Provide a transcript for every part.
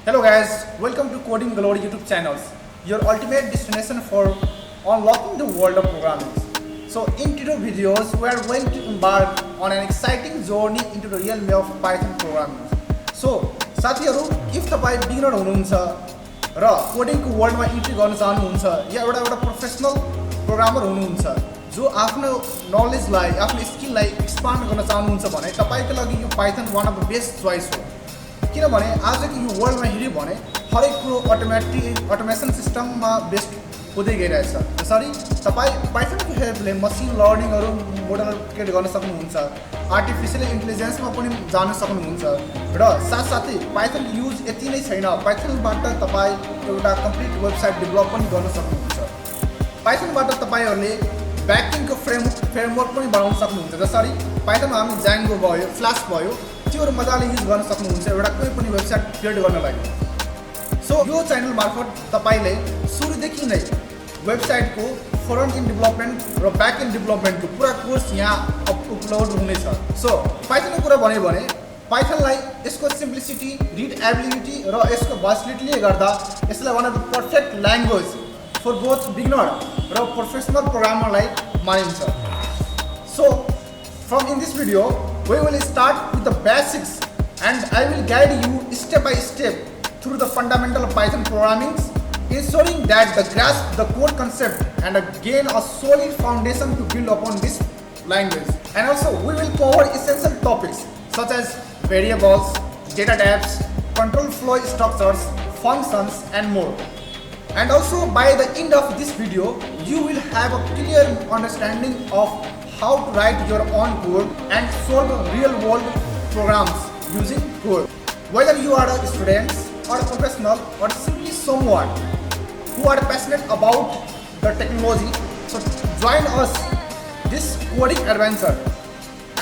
Hello guys, welcome to Coding Glory YouTube channels, your ultimate destination for unlocking the world of programming. So in today's videos, we are going to embark on an exciting journey into the realm of Python programming. So साथीहरु, if तपाई beginner हुनुहुन्छ र coding को वर्ल्डमा entry गर्न चाहनुहुन्छ या एउटा professional programmer हुनुहुन्छ जो आफ्नो नलेजलाई आफ्नो स्किललाई एक्सपान्ड गर्न चाहनुहुन्छ भने तपाईको लागि यो Python one of the best choice हो। किनभने आजको यो वर्ल्डमा हेर्यो भने हरेक कुरो अटोमेसन सिस्टममा बेस्ट हुँदै गइरहेछ। त्यसरी तपाई पाइथनको हेल्पले मसिन लर्निङहरु मोडल क्रिएट गर्न सक्नुहुन्छ, आर्टिफिशियल इन्टेलिजेन्समा पनि जान सक्नुहुन्छ र साथसाथै पाइथन युज यति नै छैन, पाइथनबाट तपाई एउटा कम्प्लिट वेबसाइट डेभलप पनि गर्न सक्नुहुन्छ। पाइथनबाट तपाईहरुले ब्याकएन्डको फ्रेमवर्क पनि बनाउन सक्नुहुन्छ। जसरी पाइथनमा हामी जाङ्गो भयो, फ्ल्यास भयो, त्योहरु मजाले युज गर्न सक्नुहुन्छ एउटा कुनै पनि वेबसाइट क्रिएट गर्नलाई। सो यो च्यानल मार्फत तपाईले सुरुदेखि नै वेबसाइटको फ्रन्ट एन्ड डेभलपमेन्ट र ब्याक एन्ड डेभलपमेन्टको पुरा कोर्स यहाँ अपलोड हुनेछ। सो पाइथनको कुरा भन्यो भने पाइथनलाई यसको सिम्प्लिसिटी, रिडएबिलिटी र यसको भर्सटिलिटीले गर्दा यसलाई one of the perfect language for both beginner र प्रोफेसनल प्रोग्रामरलाई मानिन्छ। So from in this video we will start with the basics and I will guide you step by step through the fundamental of Python programming, ensuring that the grasp the core concept and gain a solid foundation to build upon this language. And also we will cover essential topics such as variables, data types, control flow structures, functions and more. And also by the end of this video you will have a clear understanding of how to write your own code and solve real world programs using code. Whether you are a student or a professional or simply someone who are passionate about the technology, so join us this coding adventure.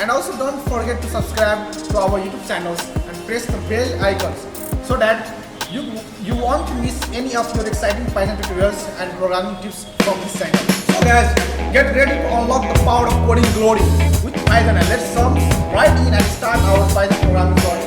And also don't forget to subscribe to our YouTube channels and press the bell icons so that you won't miss any of your exciting Python tutorials and programming tips from this channel. So guys, get ready to unlock the power of coding glory with Python, and let's jump right in and start our Python programming.